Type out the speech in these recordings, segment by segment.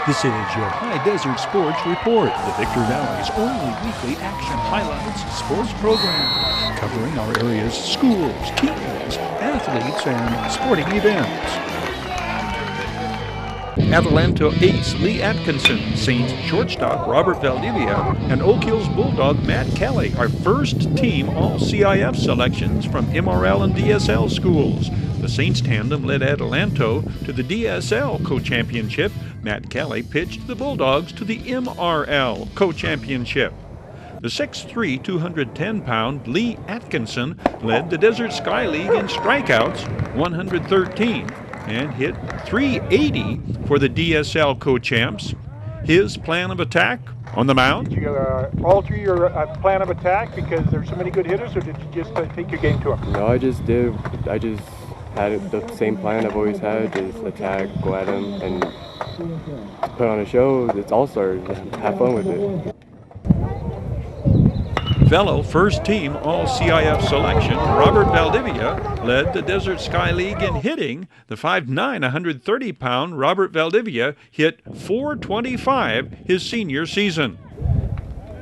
This is your High Desert Sports Report, the Victor Valley's only weekly action highlights sports program, covering our area's schools, teams, athletes, and sporting events. Adelanto ace Lee Atkinson, Saints shortstop Robert Valdivia, and Oak Hills Bulldog Matt Kelly are first-team All-CIF selections from MRL and DSL schools. The Saints tandem led Adelanto to the DSL co-championship. Matt Kelly pitched the Bulldogs to the MRL co-championship. The 6'3", 210-pound Lee Atkinson led the Desert Sky League in strikeouts, 113, and hit .380 for the DSL co-champs. His plan of attack on the mound? Did you alter your plan of attack because there's so many good hitters, or did you just take your game to them? No, I just had the same plan I've always had, just attack, go at them, and put on a show. It's all-stars. Have fun with it. Fellow first-team All-CIF selection Robert Valdivia led the Desert Sky League in hitting. The 5'9", 130-pound Robert Valdivia hit .425 his senior season.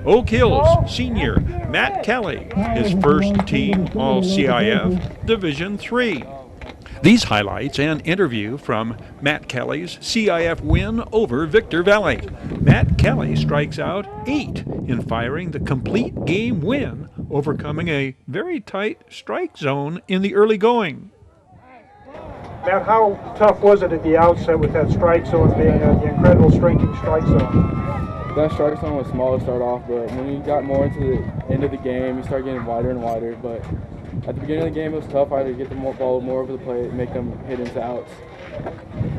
Oak Hills senior Matt Kelly, his first-team All-CIF Division III. These highlights and interview from Matt Kelly's CIF win over Victor Valley. Matt Kelly strikes out 8 in firing the complete game win, overcoming a very tight strike zone in the early going. Matt, how tough was it at the outset with that strike zone being the incredible striking strike zone? That strike zone was small to start off, but when you got more into the end of the game, you start getting wider and wider. But at the beginning of the game, it was tough. I had to get the ball more over the plate and make them hit into outs.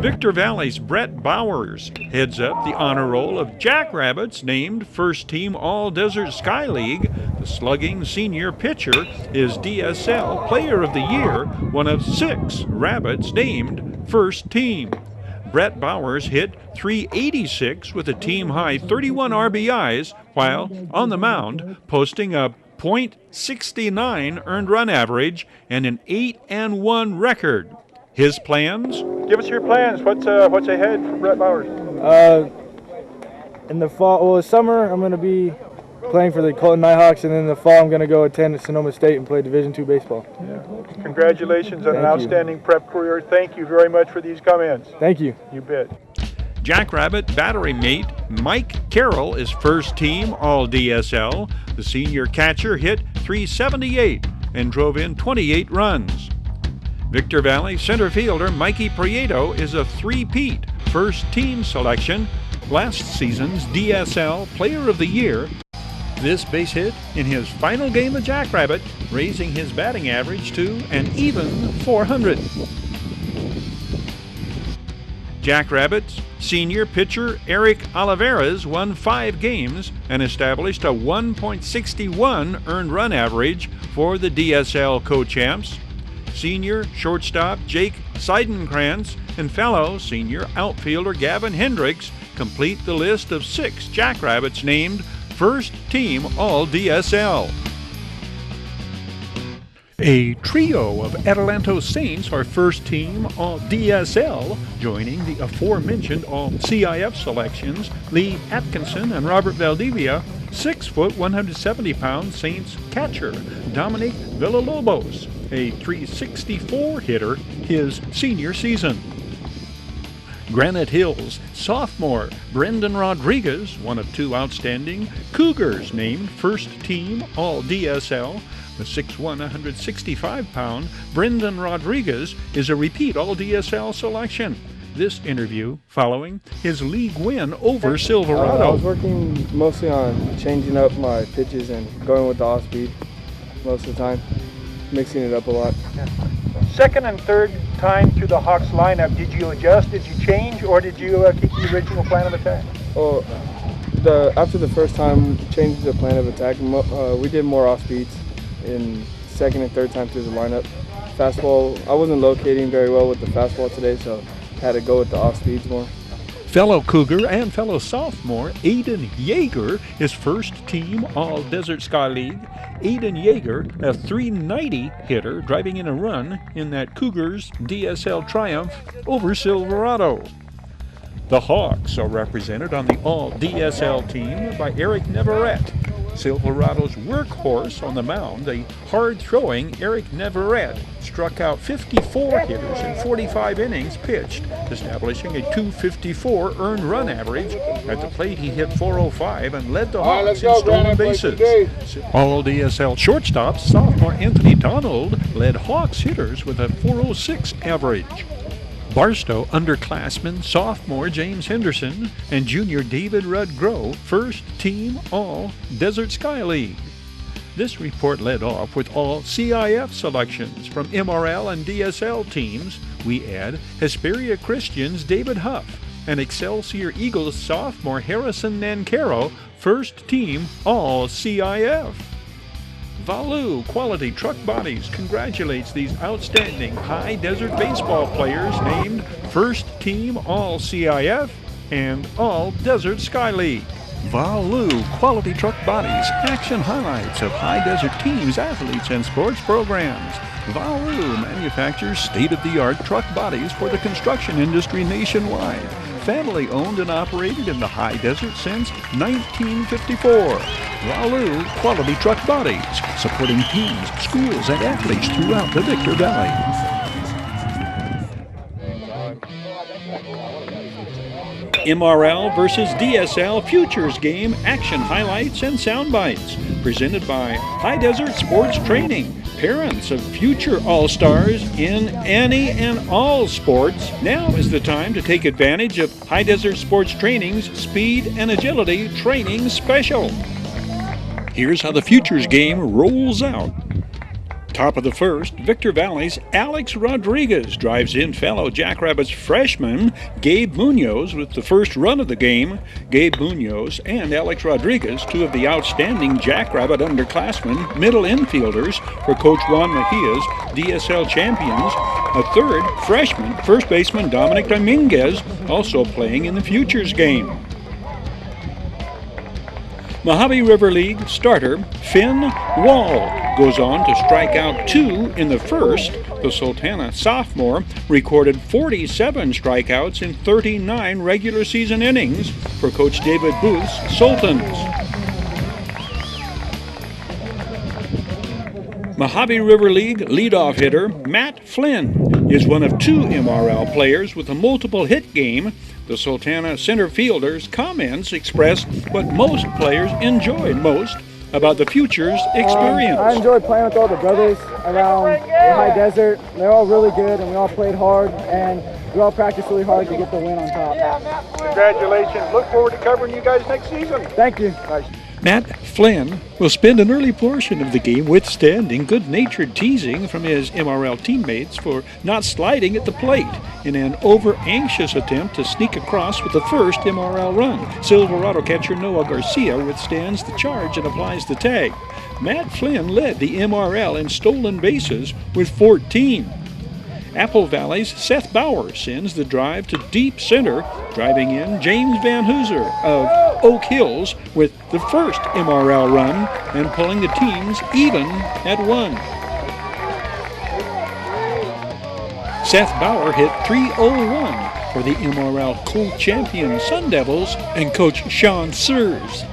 Victor Valley's Brett Bowers heads up the honor roll of Jackrabbits, named first-team All-Desert Sky League. The slugging senior pitcher is DSL Player of the Year, one of 6 Rabbits named first team. Brett Bowers hit .386 with a team-high 31 RBIs, while on the mound, posting a .69 earned run average and an 8-1 record. His plans? Give us your plans. What's ahead for Brett Bowers? In the fall, this summer, I'm going to be playing for the Colton Nighthawks, and then in the fall, I'm going to go attend Sonoma State and play Division II baseball. Yeah. Congratulations on an outstanding prep career. Thank you very much for these comments. Thank you. You bet. Jackrabbit battery mate Mike Carroll is first team All-DSL. The senior catcher hit .378 and drove in 28 runs. Victor Valley center fielder Mikey Prieto is a three-peat first-team selection, last season's DSL Player of the Year. This base hit in his final game of Jackrabbit, raising his batting average to an even .400. Jackrabbits senior pitcher Eric Oliveras won 5 games and established a 1.61 earned run average for the DSL co-champs. Senior shortstop Jake Seidenkrantz and fellow senior outfielder Gavin Hendricks complete the list of 6 Jackrabbits named first team All-DSL. A trio of Adelanto Saints are first team All-DSL, joining the aforementioned All-CIF selections Lee Atkinson and Robert Valdivia, 6', 170-pound Saints catcher Dominic Villalobos, a .364 hitter his senior season. Granite Hills sophomore Brendan Rodriguez, one of 2 outstanding Cougars named first team All-DSL. The 6'1", 165-pound Brendan Rodriguez is a repeat All-DSL selection. This interview following his league win over Silverado. I was working mostly on changing up my pitches and going with the off-speed most of the time, mixing it up a lot. Second and third time through the Hawks lineup, did you adjust, did you change, or did you keep the original plan of attack? Well, after the first time changing the plan of attack, we did more off-speeds in second and third time through the lineup. Fastball, I wasn't locating very well with the fastball today, so had to go with the off-speeds more. Fellow Cougar and fellow sophomore Aiden Yeager is first team All-Desert Sky League. Aiden Yeager, a .390 hitter, driving in a run in that Cougars DSL triumph over Silverado. The Hawks are represented on the All-DSL team by Eric Neverett. Silverado's workhorse on the mound, the hard-throwing Eric Neverett, struck out 54 hitters in 45 innings pitched, establishing a .254 earned run average. At the plate, he hit .405 and led the Hawks in stolen bases. All-DSL shortstop, sophomore Anthony Donald, led Hawks hitters with a .406 average. Barstow underclassman sophomore James Henderson and junior David Rudgrow first team all Desert Sky League. This report led off with all CIF selections from MRL and DSL teams. We add Hesperia Christian's David Huff and Excelsior Eagles sophomore Harrison Nancaro first team all CIF. Valu Quality Truck Bodies congratulates these outstanding High Desert baseball players named First Team All CIF and All Desert Sky League. Valu Quality Truck Bodies, action highlights of High Desert teams, athletes, and sports programs. Valu manufactures state-of-the-art truck bodies for the construction industry nationwide. Family owned and operated in the High Desert since 1954. Valu Quality Truck Bodies, supporting teams, schools, and athletes throughout the Victor Valley. MRL versus DSL Futures Game action highlights and sound bites, presented by High Desert Sports Training, parents of future All-Stars in any and all sports. Now is the time to take advantage of High Desert Sports Training's Speed and Agility Training Special. Here's how the Futures Game rolls out. Top of the first, Victor Valley's Alex Rodriguez drives in fellow Jackrabbits freshman Gabe Munoz with the first run of the game. Gabe Munoz and Alex Rodriguez, two of the outstanding Jackrabbit underclassmen middle infielders for Coach Juan Mejia's DSL champions. A third, freshman first baseman Dominic Dominguez, also playing in the Futures Game. Mojave River League starter Finn Wall goes on to strike out 2 in the first. The Sultana sophomore recorded 47 strikeouts in 39 regular season innings for Coach David Booth's Sultans. Mojave River League leadoff hitter Matt Flynn is one of 2 MRL players with a multiple hit game. The Sultana center fielder's comments express what most players enjoyed most about the Futures experience. I enjoyed playing with all the brothers around the High Desert. They're all really good, and we all played hard, and we all practiced really hard to get the win on top. Congratulations. Look forward to covering you guys next season. Thank you. Matt Flynn will spend an early portion of the game withstanding good-natured teasing from his MRL teammates for not sliding at the plate in an over-anxious attempt to sneak across with the first MRL run. Silverado catcher Noah Garcia withstands the charge and applies the tag. Matt Flynn led the MRL in stolen bases with 14. Apple Valley's Seth Bauer sends the drive to deep center, driving in James Van Hooser of Oak Hills with the first MRL run and pulling the teams even at 1. Seth Bauer hit .301 for the MRL co-champion Sun Devils and Coach Sean Sears.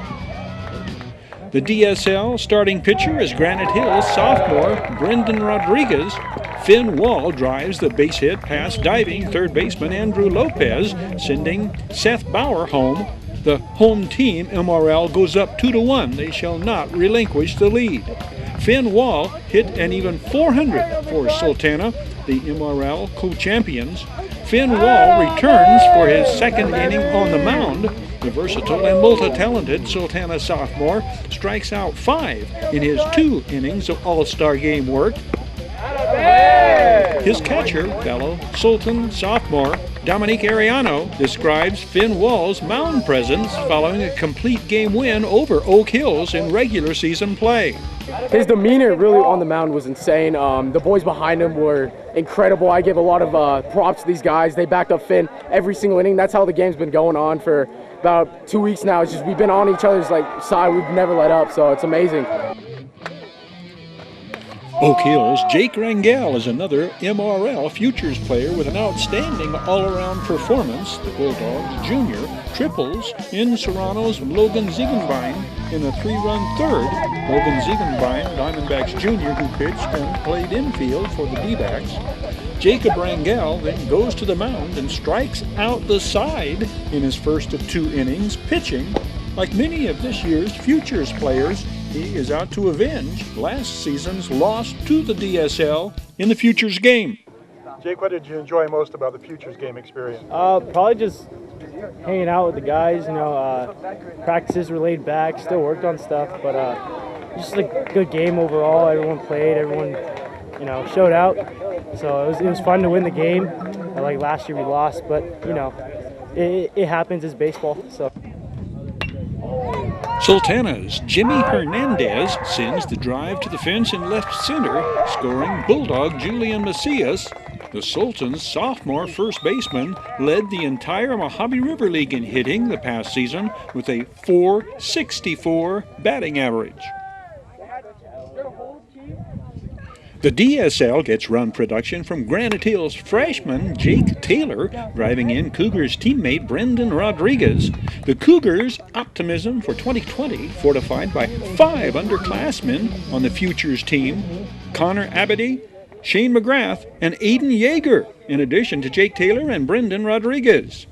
The DSL starting pitcher is Granite Hills sophomore Brendan Rodriguez. Finn Wall drives the base hit past diving third baseman Andrew Lopez, sending Seth Bauer home. The home team, MRL, goes up 2-1. They shall not relinquish the lead. Finn Wall hit an even .400 for Sultana, the MRL co-champions. Finn Wall returns for his second inning on the mound. The versatile and multi-talented Sultana sophomore strikes out 5 in his 2 innings of All-Star game work. His catcher, fellow Sultan sophomore Dominique Ariano, describes Finn Wall's mound presence following a complete game win over Oak Hills in regular season play. His demeanor really on the mound was insane. The boys behind him were incredible. I give a lot of props to these guys. They backed up Finn every single inning. That's how the game's been going on for about 2 weeks now. It's just we've been on each other's side. We've never let up, so it's amazing. Oak Hill's Jake Rangel is another MRL Futures player with an outstanding all-around performance. The Bulldogs Junior triples in Serrano's Logan Ziegenbein in a 3-run third. Logan Ziegenbein, Diamondbacks Junior, who pitched and played infield for the D-backs. Jacob Rangel then goes to the mound and strikes out the side in his first of 2 innings, pitching. Like many of this year's Futures players, he is out to avenge last season's loss to the DSL in the Futures game. Jake, what did you enjoy most about the Futures game experience? Probably just hanging out with the guys. Practices were laid back, still worked on stuff, but just a good game overall. Everyone played, everyone showed out. So it was fun to win the game. Like last year we lost, but it happens. It's baseball. So. Sultana's Jimmy Hernandez sends the drive to the fence in left center, scoring Bulldog Julian Macias. The Sultans' sophomore first baseman led the entire Mojave River League in hitting the past season with a .464 batting average. The DSL gets run production from Granite Hills freshman Jake Taylor, driving in Cougars teammate Brendan Rodriguez. The Cougars' optimism for 2020 fortified by 5 underclassmen on the Futures team: Connor Abady, Shane McGrath, and Aiden Yeager, in addition to Jake Taylor and Brendan Rodriguez.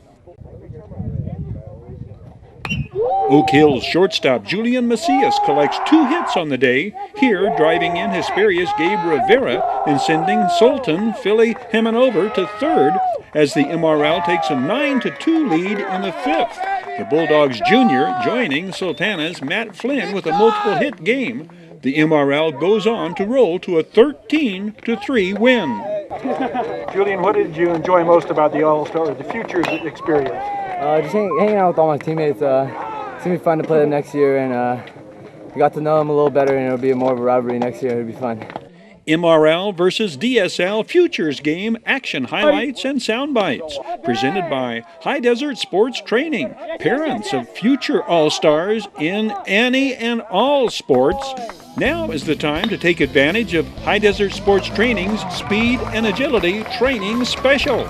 Oak Hill's shortstop Julian Macias collects 2 hits on the day, here driving in Hesperia's Gabe Rivera and sending Sultan Philly Hemanover to third as the MRL takes a 9-2 lead in the 5th. The Bulldogs Junior joining Sultana's Matt Flynn with a multiple hit game. The MRL goes on to roll to a 13-3 win. Julian, what did you enjoy most about the Futures experience? Just hanging out with all my teammates. It's going to be fun to play them next year, and we got to know them a little better, and it'll be more of a rivalry next year. It'll be fun. MRL versus DSL Futures game action highlights and sound bites, presented by High Desert Sports Training, parents of future All-Stars in any and all sports. Now is the time to take advantage of High Desert Sports Training's Speed and Agility Training Special.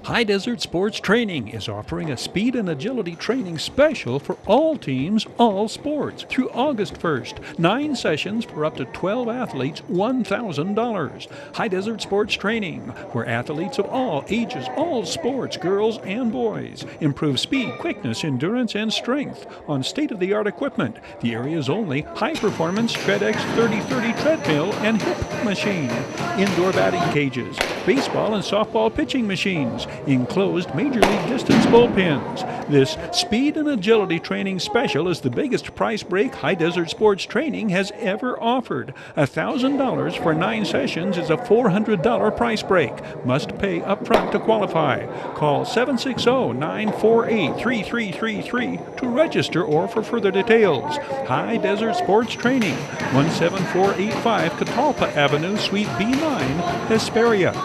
High Desert Sports Training is offering a speed and agility training special for all teams, all sports, through August 1st. 9 sessions for up to 12 athletes, $1,000. High Desert Sports Training, where athletes of all ages, all sports, girls and boys, improve speed, quickness, endurance, and strength on state-of-the-art equipment. The area's only high-performance TreadX 3030 treadmill and hip machine, indoor batting cages, baseball and softball pitching machines, enclosed Major League distance bullpens. This speed and agility training special is the biggest price break High Desert Sports Training has ever offered. $1,000 for 9 sessions is a $400 price break. Must pay upfront to qualify. Call 760-948-3333 to register or for further details. High Desert Sports Training, 17485 Catalpa Avenue, Suite B9, Hesperia.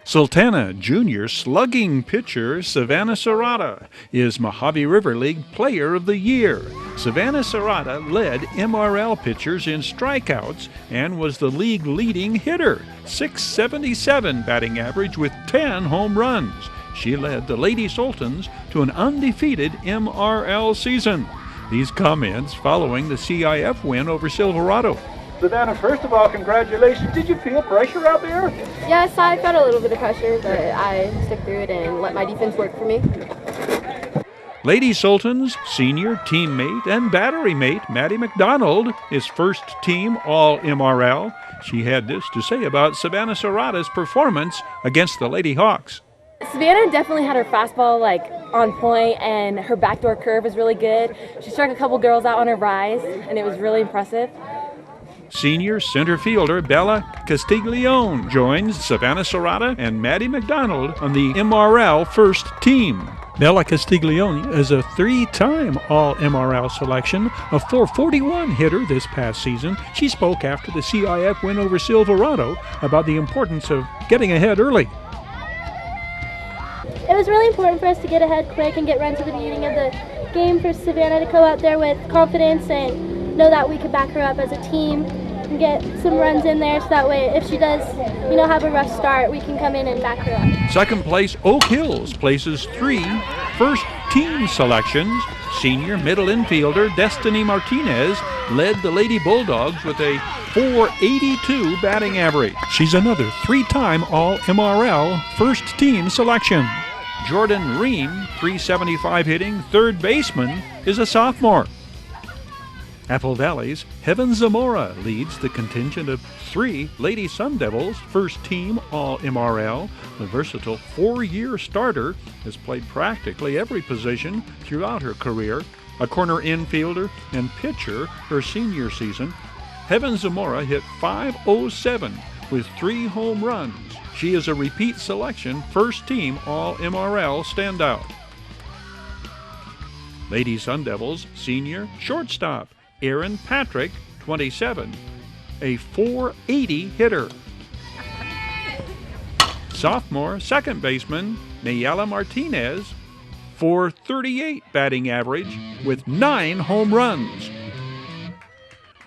Sultana Junior slugging pitcher Savannah Serrata is Mojave River League Player of the Year. Savannah Serrata led MRL pitchers in strikeouts and was the league leading hitter, .677 batting average with 10 home runs. She led the Lady Sultans to an undefeated MRL season. These comments following the CIF win over Silverado. Savannah, first of all, congratulations. Did you feel pressure out there? Yes, I felt a little bit of pressure, but I stuck through it and let my defense work for me. Lady Sultans senior teammate and battery mate Maddie McDonald is first team All-MRL. She had this to say about Savannah Serrata's performance against the Lady Hawks. Savannah definitely had her fastball on point, and her backdoor curve was really good. She struck a couple girls out on her rise, and it was really impressive. Senior center fielder Bella Castiglione joins Savannah Serrata and Maddie McDonald on the MRL first team. Bella Castiglione is a 3-time All-MRL selection, a .441 hitter this past season. She spoke after the CIF win over Silverado about the importance of getting ahead early. It was was really important for us to get ahead quick and get runs at the beginning of the game for Savannah to go out there with confidence and know that we could back her up as a team and get some runs in there, so that way if she does, have a rough start, we can come in and back her up. Second place, Oak Hills places 3 first-team selections. Senior middle infielder Destiny Martinez led the Lady Bulldogs with a .482 batting average. She's another 3-time All-MRL first-team selection. Jordan Ream, .375 hitting third baseman, is a sophomore. Apple Valley's Heaven Zamora leads the contingent of 3 Lady Sun Devils, first-team All-MRL. The versatile 4-year starter has played practically every position throughout her career. A corner infielder and pitcher her senior season. Heaven Zamora hit .507 with 3 home runs. She is a repeat selection, first-team All-MRL standout. Lady Sun Devils senior shortstop Aaron Patrick, 27, a .480 hitter. Sophomore second baseman Nayala Martinez, .438 batting average with 9 home runs.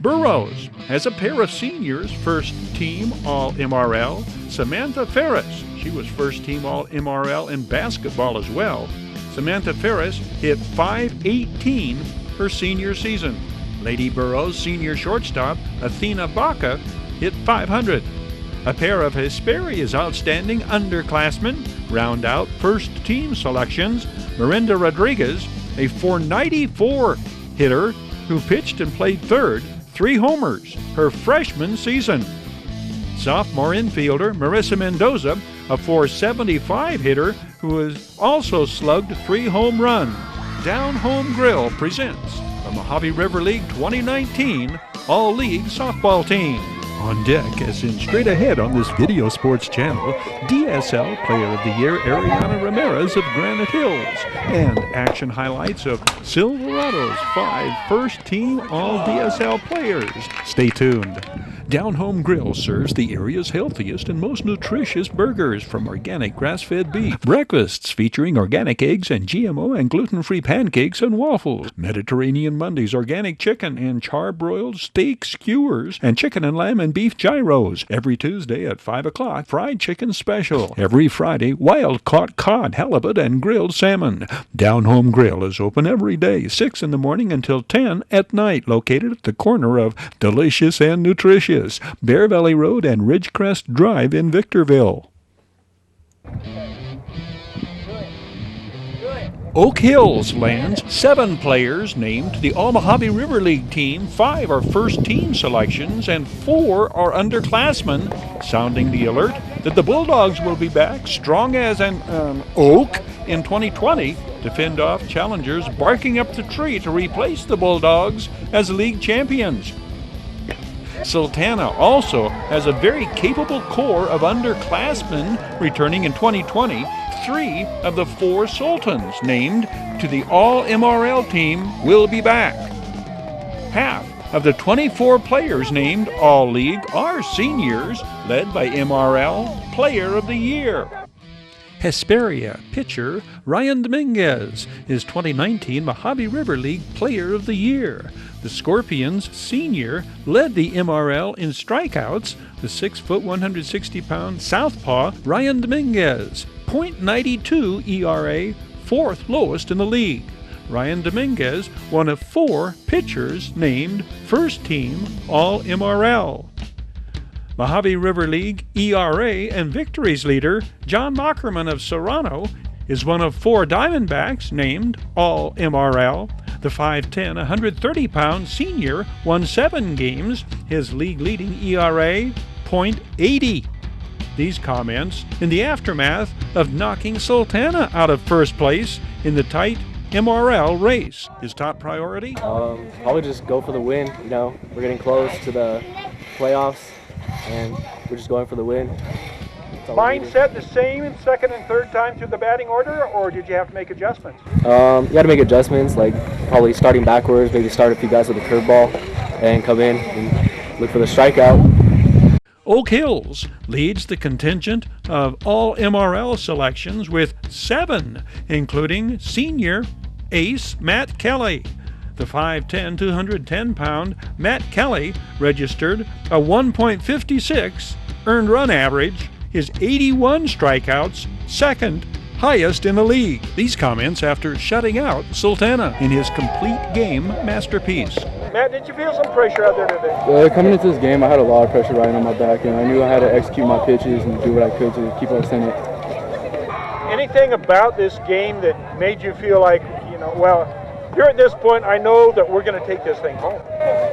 Burroughs has a pair of seniors, first-team All-MRL. Samantha Ferris, she was first-team All-MRL in basketball as well. Samantha Ferris hit .518 her senior season. Lady Burroughs senior shortstop Athena Baca hit .500. A pair of Hesperia's outstanding underclassmen round out first-team selections. Miranda Rodriguez, a .494 hitter who pitched and played third, 3 homers her freshman season. Sophomore infielder Marissa Mendoza, a .475 hitter who has also slugged 3 home runs. Down Home Grill presents the Mojave River League 2019 All-League Softball Team. On deck, as in straight ahead on this video sports channel, DSL Player of the Year Ariana Ramirez of Granite Hills, and action highlights of Silverado's 5 first-team All-DSL players. Stay tuned. Down Home Grill serves the area's healthiest and most nutritious burgers from organic grass-fed beef. Breakfasts featuring organic eggs and GMO and gluten-free pancakes and waffles. Mediterranean Mondays organic chicken and char-broiled steak skewers and chicken and lamb and beef gyros. Every Tuesday at 5 o'clock, fried chicken special. Every Friday, wild-caught cod, halibut, and grilled salmon. Down Home Grill is open every day, 6 in the morning until 10 at night, located at the corner of Delicious and Nutritious, Bear Valley Road and Ridgecrest Drive in Victorville. Oak Hills lands 7 players named to the All-Mojave River League team. 5 are first-team selections and 4 are underclassmen, sounding the alert that the Bulldogs will be back strong as an oak in 2020 to fend off challengers barking up the tree to replace the Bulldogs as league champions. Sultana also has a very capable core of underclassmen returning in 2020. 3 of the 4 Sultans named to the All-MRL team will be back. Half of the 24 players named All-League are seniors, led by MRL Player of the Year. Hesperia pitcher Ryan Dominguez is 2019 Mojave River League Player of the Year. The Scorpions senior led the MRL in strikeouts. The 6-foot, 160-pound southpaw Ryan Dominguez, .92 ERA, 4th lowest in the league. Ryan Dominguez, one of 4 pitchers named first team All-MRL. Mojave River League ERA and victories leader John Mockerman of Serrano is one of 4 Diamondbacks named All-MRL. The 5'10", 130-pound senior won 7 games, his league-leading ERA, .80. These comments in the aftermath of knocking Sultana out of first place in the tight MRL race. His top priority? Probably just go for the win. We're getting close to the playoffs, and we're just going for the win. Mindset the same in second and third time through the batting order, or did you have to make adjustments? You got to make adjustments, like probably starting backwards, maybe start a few guys with a curveball, and come in and look for the strikeout. Oak Hills leads the contingent of all MRL selections with 7, including senior ace Matt Kelly. The 5'10", 210-pound Matt Kelly registered a 1.56 earned run average, his 81 strikeouts, second highest in the league. These comments after shutting out Sultana in his complete game masterpiece. Matt, did you feel some pressure out there today? Coming into this game, I had a lot of pressure riding on my back, and I knew I had to execute my pitches and do what I could to keep us in it. Anything about this game that made you feel like, well, you're at this point, I know that we're going to take this thing home?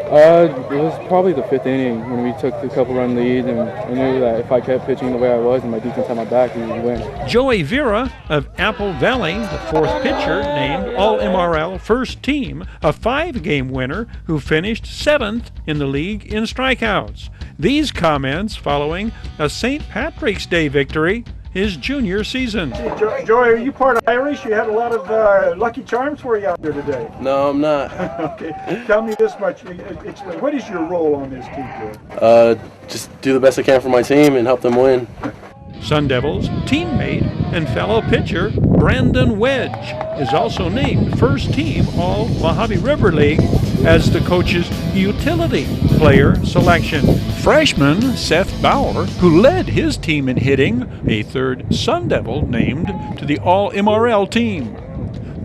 It was probably the 5th inning when we took the couple-run lead, and I knew that if I kept pitching the way I was and my defense had my back, we would win. Joey Vera of Apple Valley, the 4th pitcher named All-MRL First Team, a 5-game winner who finished 7th in the league in strikeouts. These comments following a St. Patrick's Day victory his junior season. Joey, are you part Irish? You had a lot of Lucky Charms for you out there today. No, I'm not. Okay, tell me this much. Explain, what is your role on this team, Joey? Just do the best I can for my team and help them win. Sun Devils teammate and fellow pitcher Brandon Wedge is also named First Team All Mojave River League as the coach's utility player selection. Freshman Seth Bauer, who led his team in hitting, a 3rd Sun Devil named to the All-MRL team.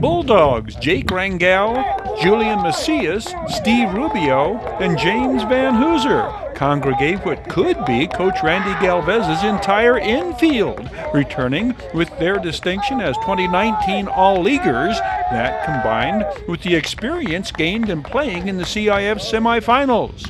Bulldogs Jake Rangel, Julian Macias, Steve Rubio, and James Van Hooser congregate what could be Coach Randy Galvez's entire infield, returning with their distinction as 2019 All-Leaguers that combined with the experience gained in playing in the CIF semifinals.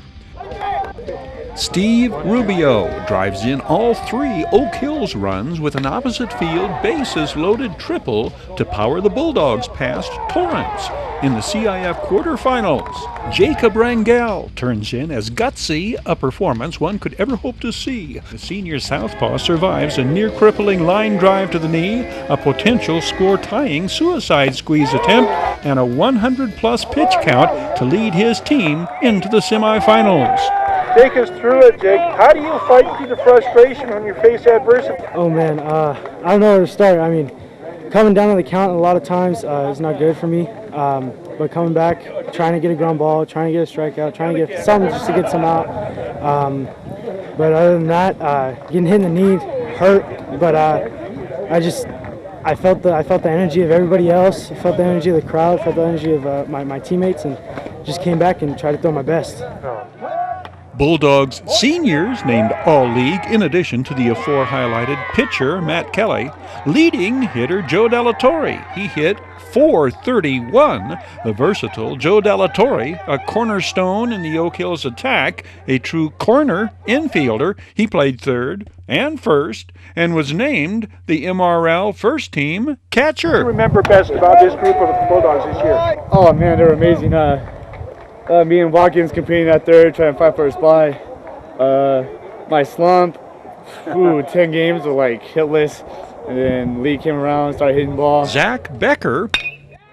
Steve Rubio drives in all 3 Oak Hills runs with an opposite field bases-loaded triple to power the Bulldogs past Torrance in the CIF quarterfinals. Jacob Rangel turns in as gutsy a performance one could ever hope to see. The senior southpaw survives a near-crippling line drive to the knee, a potential score-tying suicide squeeze attempt, and a 100-plus pitch count to lead his team into the semifinals. Take us through it, Jake. How do you fight through the frustration when you face adversity? Oh man, I don't know where to start. I mean, coming down on the count a lot of times is not good for me. But coming back, trying to get a ground ball, trying to get a strikeout, trying to get something just to get some out. But other than that, getting hit in the knee hurt. But I felt the energy of everybody else. I felt the energy of the crowd. Felt the energy of my teammates, and just came back and tried to throw my best. Bulldogs seniors named All-League in addition to the afore-highlighted pitcher Matt Kelly. Leading hitter Joe Delatorre. He hit .431. The versatile Joe Delatorre, a cornerstone in the Oak Hills attack, a true corner infielder. He played 3rd and 1st and was named the MRL First Team catcher. What do you remember best about this group of Bulldogs this year? Oh man, they're amazing. Me and Watkins competing at 3rd, trying to fight for a spot. My slump, 10 games of hitless, and then Lee came around, started hitting ball. Zach Becker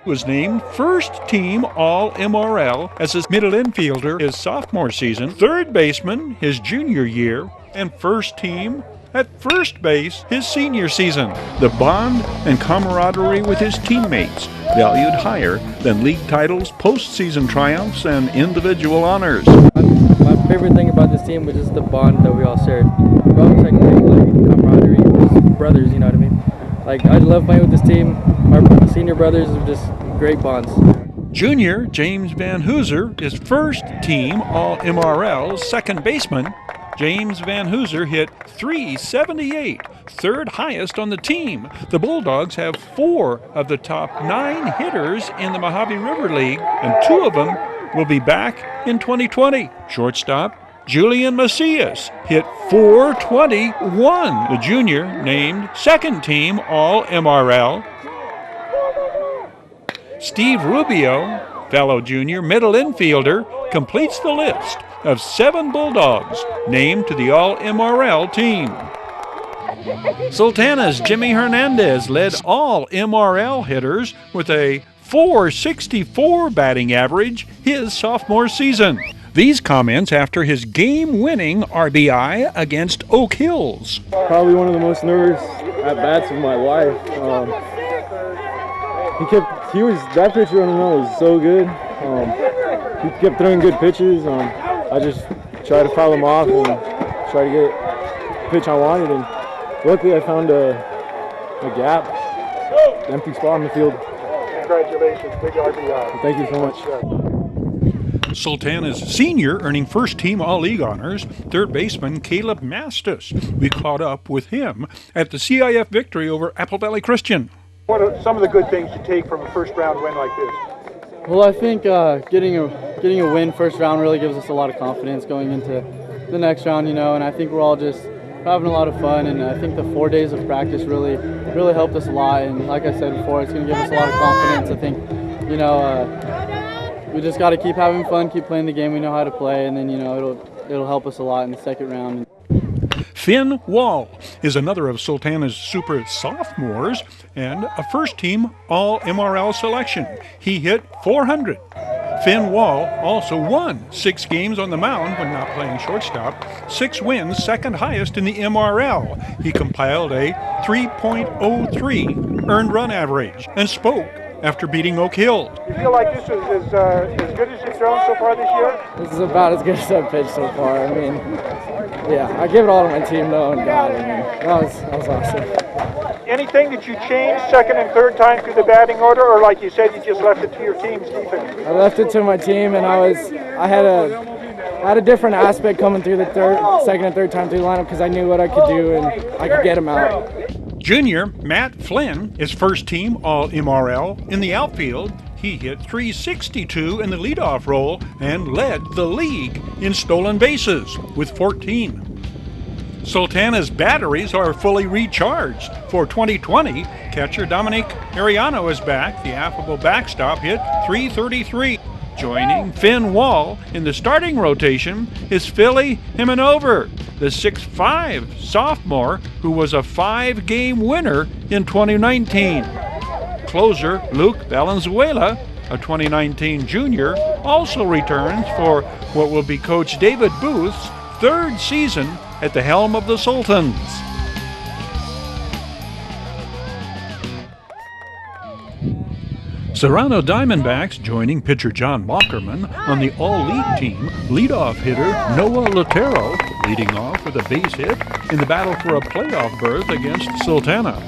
was named First Team All-MRL as his middle infielder his sophomore season, 3rd baseman his junior year, and First Team at first base his senior season. The bond and camaraderie with his teammates valued higher than league titles, postseason triumphs, and individual honors. My favorite thing about this team was just the bond that we all shared. We always had great camaraderie, just brothers, you know what I mean? I love playing with this team. Our senior brothers are just great bonds. Junior James Van Hooser is First Team All-MRL second baseman. James Van Hooser hit .378, 3rd highest on the team. The Bulldogs have 4 of the top 9 hitters in the Mojave River League, and 2 of them will be back in 2020. Shortstop Julian Macias hit .421. The junior named second team All-MRL. Steve Rubio, fellow junior middle infielder, completes the list of 7 Bulldogs named to the All-MRL team. Sultana's Jimmy Hernandez led all MRL hitters with a .464 batting average his sophomore season. These comments after his game-winning RBI against Oak Hills. Probably one of the most nervous at-bats of my life. That pitcher, I don't know, was so good. He kept throwing good pitches. I just tried to foul him off and try to get the pitch I wanted. And luckily, I found a gap, empty spot in the field. Congratulations, big RBI. Thank you so much. Sultana's senior earning first-team All-League honors, third baseman Caleb Mastis. We caught up with him at the CIF victory over Apple Valley Christian. What are some of the good things you take from a first-round win like this? Well, I think getting a win first round really gives us a lot of confidence going into the next round, and I think we're all just having a lot of fun, and I think the 4 days of practice really helped us a lot, and like I said before, it's going to give us a lot of confidence. I think, we just got to keep having fun, keep playing the game we know how to play, and then, it'll help us a lot in the second round. Finn Wall is another of Sultana's super sophomores and a first-team All-MRL selection. He hit .400. Finn Wall also won 6 games on the mound when not playing shortstop, 6 wins, second highest in the MRL. He compiled a 3.03 earned run average and spoke after beating Oak Hill. You feel like this is as good as you've thrown so far this year? This is about as good as I've pitched so far. I mean, yeah, I give it all to my team though, and God, that was awesome. Anything that you changed second and third time through the batting order, or like you said, you just left it to your team's defense? I left it to my team, and I had a different aspect coming through the second and third time through the lineup because I knew what I could do and I could get him out. Junior Matt Flynn is first-team All-MRL. In the outfield, he hit .362 in the leadoff role and led the league in stolen bases with 14. Sultana's batteries are fully recharged. For 2020, catcher Dominic Ariano is back. The affable backstop hit .333. Joining Finn Wall in the starting rotation is Philly Himanover, the 6'5" sophomore who was a 5-game winner in 2019. Closer Luke Valenzuela, a 2019 junior, also returns for what will be Coach David Booth's 3rd season at the helm of the Sultans. Serrano Diamondbacks joining pitcher John Walkerman on the All-League team, leadoff hitter Noah Lotero leading off with a base hit in the battle for a playoff berth against Sultana.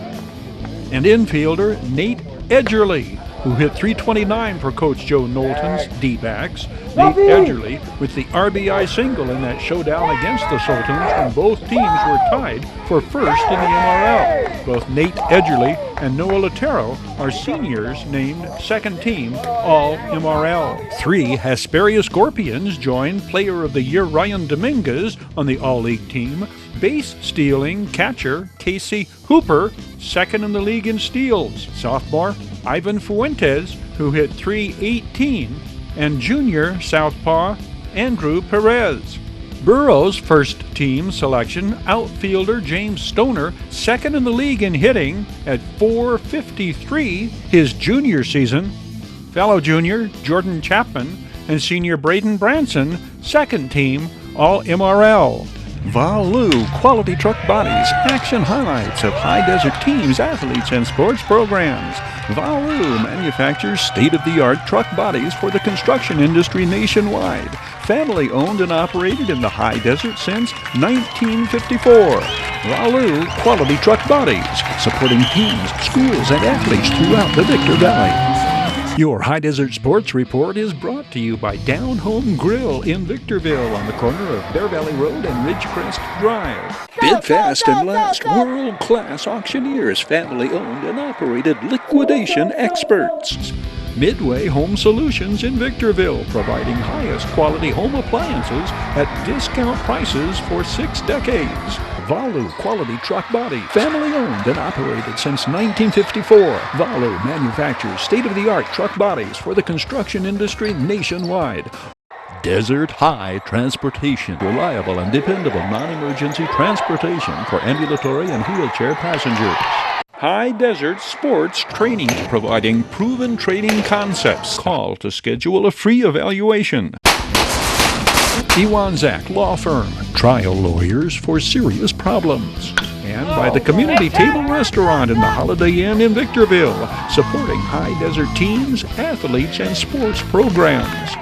And infielder Nate Edgerly, who hit .329 for Coach Joe Knowlton's D-backs. Nate Edgerly with the RBI single in that showdown against the Sultans when both teams were tied for first in the MRL. Both Nate Edgerly and Noah Lotero are seniors named second-team All-MRL. 3 Hesperia Scorpions joined Player of the Year Ryan Dominguez on the All-League team. Base-stealing catcher Casey Hooper, second in the league in steals. Sophomore Ivan Fuentes, who hit .318, and junior southpaw Andrew Perez. Burrow's first-team selection, outfielder James Stoner, second in the league in hitting at .453 his junior season. Fellow junior Jordan Chapman and senior Braden Branson, second-team All-MRL. Valu Quality Truck Bodies, action highlights of High Desert teams, athletes, and sports programs. Valu manufactures state-of-the-art truck bodies for the construction industry nationwide. Family owned and operated in the High Desert since 1954. Valu Quality Truck Bodies, supporting teams, schools, and athletes throughout the Victor Valley. Your High Desert Sports Report is brought to you by Down Home Grill in Victorville on the corner of Bear Valley Road and Ridgecrest Drive. Bid fast and last, world-class auctioneers, family-owned and operated liquidation experts. Midway Home Solutions in Victorville, providing highest quality home appliances at discount prices for 6 decades. Valu Quality Truck Body, family owned and operated since 1954. Valu manufactures state-of-the-art truck bodies for the construction industry nationwide. Desert High Transportation, reliable and dependable non-emergency transportation for ambulatory and wheelchair passengers. High Desert Sports Training, providing proven training concepts. Call to schedule a free evaluation. Ewanzak Law Firm, trial lawyers for serious problems. And by the Community Table Restaurant in the Holiday Inn in Victorville, supporting high desert teams, athletes, and sports programs.